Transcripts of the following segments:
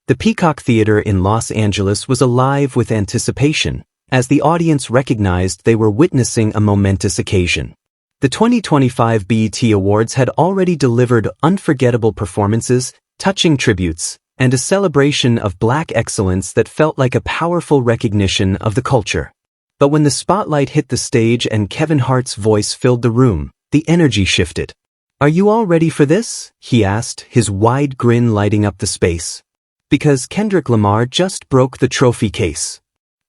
The Peacock Theater in Los Angeles was alive with anticipation, as the audience recognized they were witnessing a momentous occasion. The 2025 BET Awards had already delivered unforgettable performances, touching tributes, and a celebration of Black excellence that felt like a powerful recognition of the culture. But when the spotlight hit the stage and Kevin Hart's voice filled the room, the energy shifted. "Are you all ready for this?" he asked, his wide grin lighting up the space. Because Kendrick Lamar just broke the trophy case.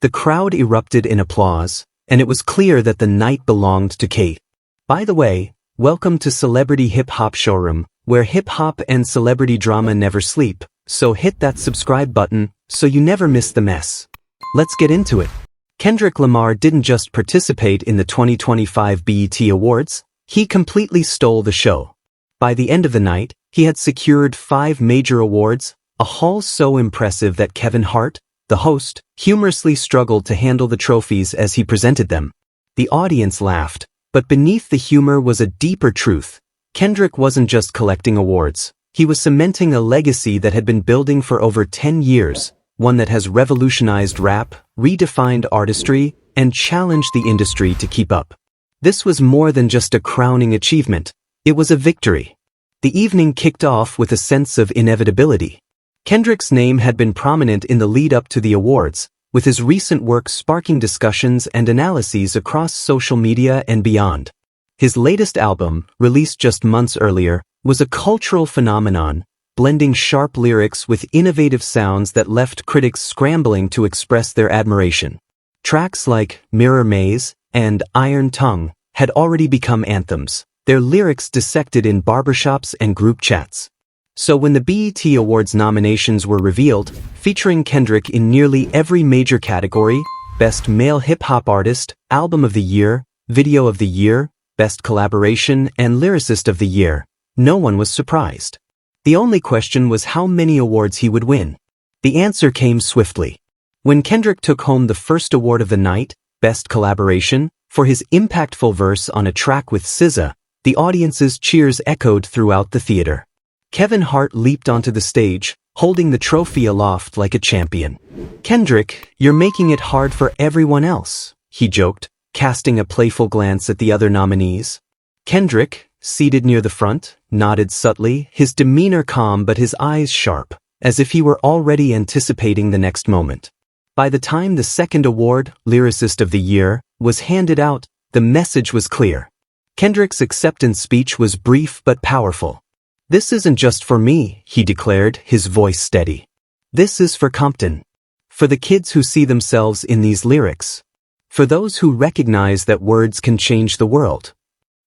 The crowd erupted in applause, and it was clear that the night belonged to Kate. By the way, welcome to Celebrity Hip Hop Showroom, where hip-hop and celebrity drama never sleep, so hit that subscribe button so you never miss the mess. Let's get into it. Kendrick Lamar didn't just participate in the 2025 BET Awards, he completely stole the show. By the end of the night, he had secured 5 major awards, a haul so impressive that Kevin Hart, the host, humorously struggled to handle the trophies as he presented them. The audience laughed, but beneath the humor was a deeper truth. Kendrick wasn't just collecting awards. He was cementing a legacy that had been building for over 10 years, one that has revolutionized rap, redefined artistry, and challenged the industry to keep up. This was more than just a crowning achievement. It was a victory. The evening kicked off with a sense of inevitability. Kendrick's name had been prominent in the lead-up to the awards, with his recent work sparking discussions and analyses across social media and beyond. His latest album, released just months earlier, was a cultural phenomenon, blending sharp lyrics with innovative sounds that left critics scrambling to express their admiration. Tracks like Mirror Maze and Iron Tongue had already become anthems, their lyrics dissected in barbershops and group chats. So when the BET Awards nominations were revealed, featuring Kendrick in nearly every major category, Best Male Hip-Hop Artist, Album of the Year, Video of the Year, Best Collaboration, and Lyricist of the Year, no one was surprised. The only question was how many awards he would win. The answer came swiftly. When Kendrick took home the first award of the night, Best Collaboration, for his impactful verse on a track with SZA, the audience's cheers echoed throughout the theater. Kevin Hart leaped onto the stage, holding the trophy aloft like a champion. "Kendrick, you're making it hard for everyone else," he joked, casting a playful glance at the other nominees. Kendrick, seated near the front, nodded subtly, his demeanor calm but his eyes sharp, as if he were already anticipating the next moment. By the time the second award, Lyricist of the Year, was handed out, the message was clear. Kendrick's acceptance speech was brief but powerful. "This isn't just for me," he declared, his voice steady. "This is for Compton. For the kids who see themselves in these lyrics. For those who recognize that words can change the world."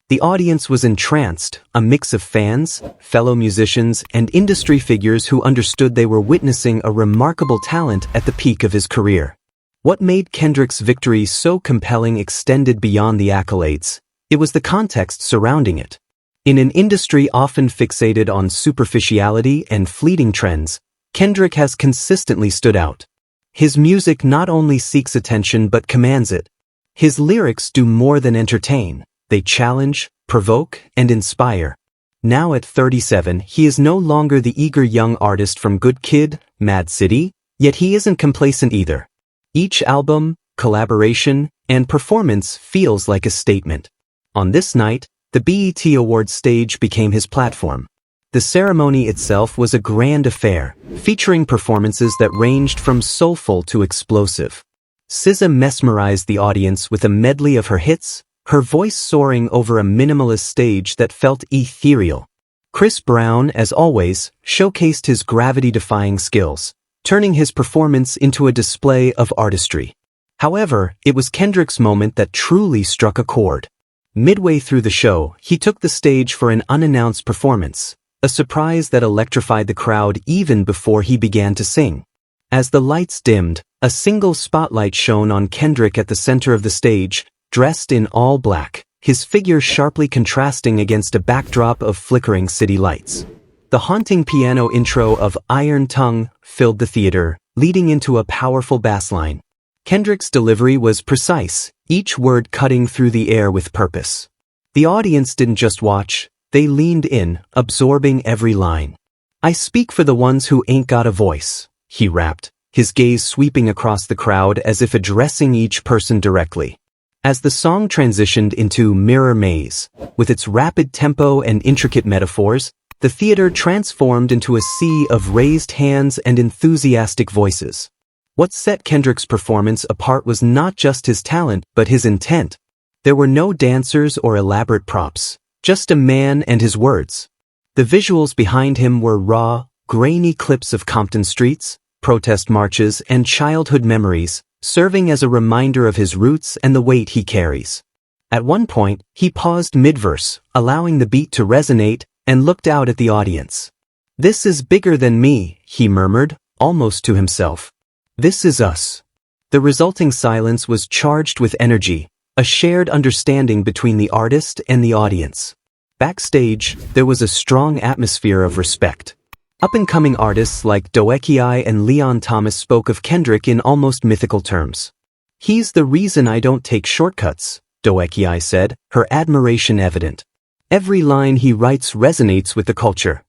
The audience was entranced, a mix of fans, fellow musicians, and industry figures who understood they were witnessing a remarkable talent at the peak of his career. What made Kendrick's victory so compelling extended beyond the accolades. It was the context surrounding it. In an industry often fixated on superficiality and fleeting trends, Kendrick has consistently stood out. His music not only seeks attention but commands it. His lyrics do more than entertain. They challenge, provoke, and inspire. Now at 37, he is no longer the eager young artist from Good Kid, Mad City, yet he isn't complacent either. Each album, collaboration, and performance feels like a statement. On this night, the BET Awards stage became his platform. The ceremony itself was a grand affair, featuring performances that ranged from soulful to explosive. SZA mesmerized the audience with a medley of her hits, her voice soaring over a minimalist stage that felt ethereal. Chris Brown, as always, showcased his gravity-defying skills, turning his performance into a display of artistry. However, it was Kendrick's moment that truly struck a chord. Midway through the show, he took the stage for an unannounced performance, a surprise that electrified the crowd even before he began to sing. As the lights dimmed, a single spotlight shone on Kendrick at the center of the stage, dressed in all black, his figure sharply contrasting against a backdrop of flickering city lights. The haunting piano intro of Iron Tongue filled the theater, leading into a powerful bass line. Kendrick's delivery was precise, each word cutting through the air with purpose. The audience didn't just watch, they leaned in, absorbing every line. "I speak for the ones who ain't got a voice," he rapped, his gaze sweeping across the crowd as if addressing each person directly. As the song transitioned into Mirror Maze, with its rapid tempo and intricate metaphors, the theater transformed into a sea of raised hands and enthusiastic voices. What set Kendrick's performance apart was not just his talent, but his intent. There were no dancers or elaborate props, just a man and his words. The visuals behind him were raw, grainy clips of Compton streets, protest marches, and childhood memories, serving as a reminder of his roots and the weight he carries. At one point, he paused mid-verse, allowing the beat to resonate, and looked out at the audience. "This is bigger than me," he murmured, almost to himself. "This is us." The resulting silence was charged with energy, a shared understanding between the artist and the audience. Backstage, there was a strong atmosphere of respect. Up-and-coming artists like Doekiai and Leon Thomas spoke of Kendrick in almost mythical terms. "He's the reason I don't take shortcuts," Doekiai said, her admiration evident. "Every line he writes resonates with the culture."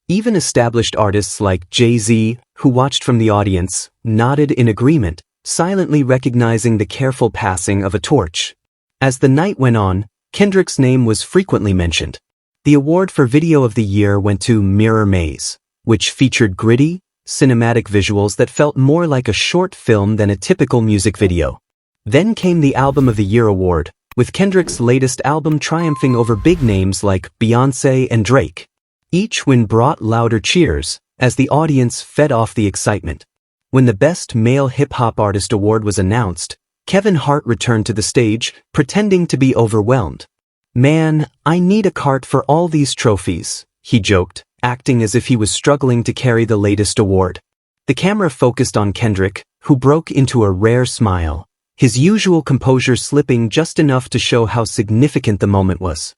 Even established artists like Jay-Z, who watched from the audience, nodded in agreement, silently recognizing the careful passing of a torch. As the night went on, Kendrick's name was frequently mentioned. The award for Video of the Year went to Mirror Maze, which featured gritty, cinematic visuals that felt more like a short film than a typical music video. Then came the Album of the Year award, with Kendrick's latest album triumphing over big names like Beyoncé and Drake. Each win brought louder cheers, as the audience fed off the excitement. When the Best Male Hip-Hop Artist award was announced, Kevin Hart returned to the stage, pretending to be overwhelmed. "Man, I need a cart for all these trophies," he joked, acting as if he was struggling to carry the latest award. The camera focused on Kendrick, who broke into a rare smile, his usual composure slipping just enough to show how significant the moment was.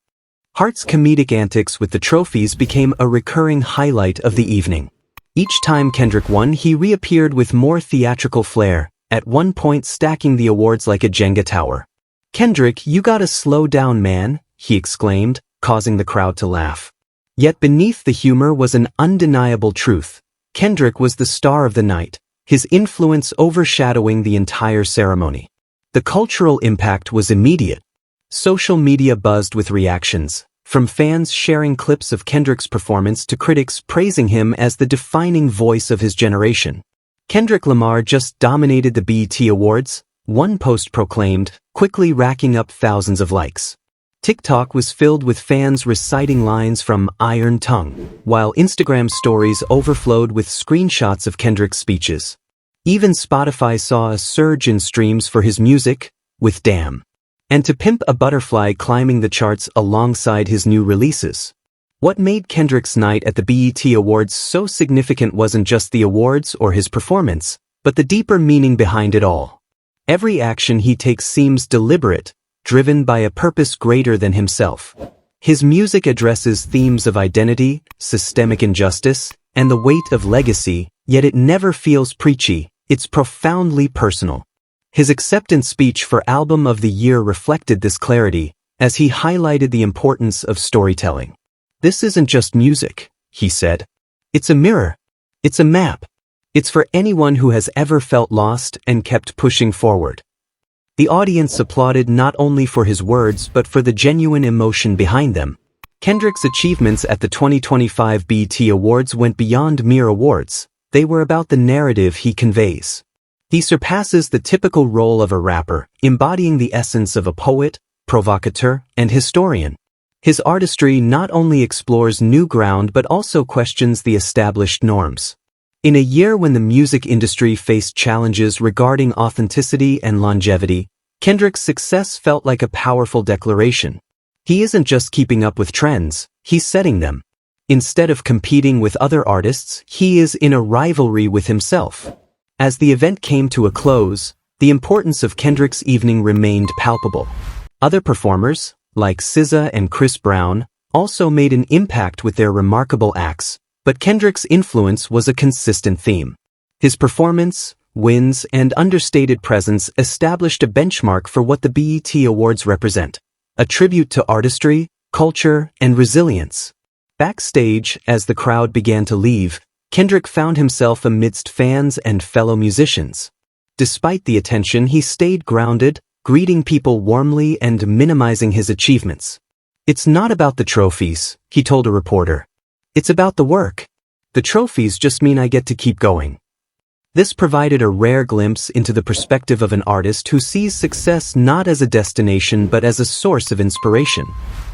Hart's comedic antics with the trophies became a recurring highlight of the evening. Each time Kendrick won, he reappeared with more theatrical flair, at one point stacking the awards like a Jenga tower. "Kendrick, you gotta slow down, man," he exclaimed, causing the crowd to laugh. Yet beneath the humor was an undeniable truth. Kendrick was the star of the night, his influence overshadowing the entire ceremony. The cultural impact was immediate. Social media buzzed with reactions, from fans sharing clips of Kendrick's performance to critics praising him as the defining voice of his generation. "Kendrick Lamar just dominated the BET Awards," one post proclaimed, quickly racking up thousands of likes. TikTok was filled with fans reciting lines from Iron Tongue, while Instagram stories overflowed with screenshots of Kendrick's speeches. Even Spotify saw a surge in streams for his music, with Damn. And To Pimp a Butterfly climbing the charts alongside his new releases. What made Kendrick's night at the BET Awards so significant wasn't just the awards or his performance, but the deeper meaning behind it all. Every action he takes seems deliberate, driven by a purpose greater than himself. His music addresses themes of identity, systemic injustice, and the weight of legacy, yet it never feels preachy, it's profoundly personal. His acceptance speech for Album of the Year reflected this clarity, as he highlighted the importance of storytelling. "This isn't just music," he said. "It's a mirror. It's a map. It's for anyone who has ever felt lost and kept pushing forward." The audience applauded not only for his words but for the genuine emotion behind them. Kendrick's achievements at the 2025 BET Awards went beyond mere awards. They were about the narrative he conveys. He surpasses the typical role of a rapper, embodying the essence of a poet, provocateur, and historian. His artistry not only explores new ground but also questions the established norms. In a year when the music industry faced challenges regarding authenticity and longevity, Kendrick's success felt like a powerful declaration. He isn't just keeping up with trends, he's setting them. Instead of competing with other artists, he is in a rivalry with himself. As the event came to a close, the importance of Kendrick's evening remained palpable. Other performers, like SZA and Chris Brown, also made an impact with their remarkable acts, but Kendrick's influence was a consistent theme. His performance, wins, and understated presence established a benchmark for what the BET Awards represent, a tribute to artistry, culture, and resilience. Backstage, as the crowd began to leave, Kendrick found himself amidst fans and fellow musicians. Despite the attention, he stayed grounded, greeting people warmly and minimizing his achievements. "It's not about the trophies," he told a reporter. "It's about the work. The trophies just mean I get to keep going." This provided a rare glimpse into the perspective of an artist who sees success not as a destination but as a source of inspiration.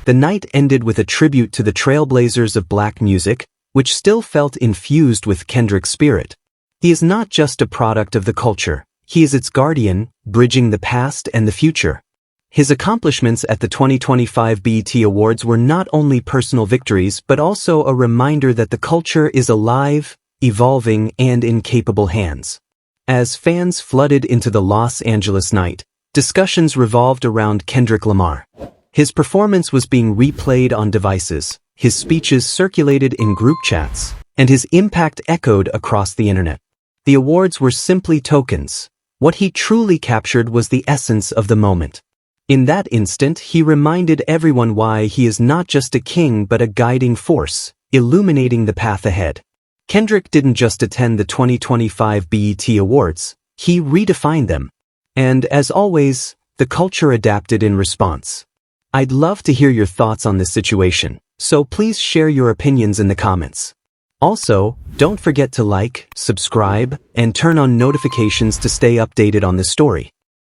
The night ended with a tribute to the trailblazers of black music, which still felt infused with Kendrick's spirit. He is not just a product of the culture, he is its guardian, bridging the past and the future. His accomplishments at the 2025 BET Awards were not only personal victories but also a reminder that the culture is alive, evolving, and in capable hands. As fans flooded into the Los Angeles night, discussions revolved around Kendrick Lamar. His performance was being replayed on devices, his speeches circulated in group chats, and his impact echoed across the internet. The awards were simply tokens. What he truly captured was the essence of the moment. In that instant, he reminded everyone why he is not just a king but a guiding force, illuminating the path ahead. Kendrick didn't just attend the 2025 BET Awards, he redefined them. And as always, the culture adapted in response. I'd love to hear your thoughts on this situation, so please share your opinions in the comments. Also, don't forget to like, subscribe, and turn on notifications to stay updated on this story.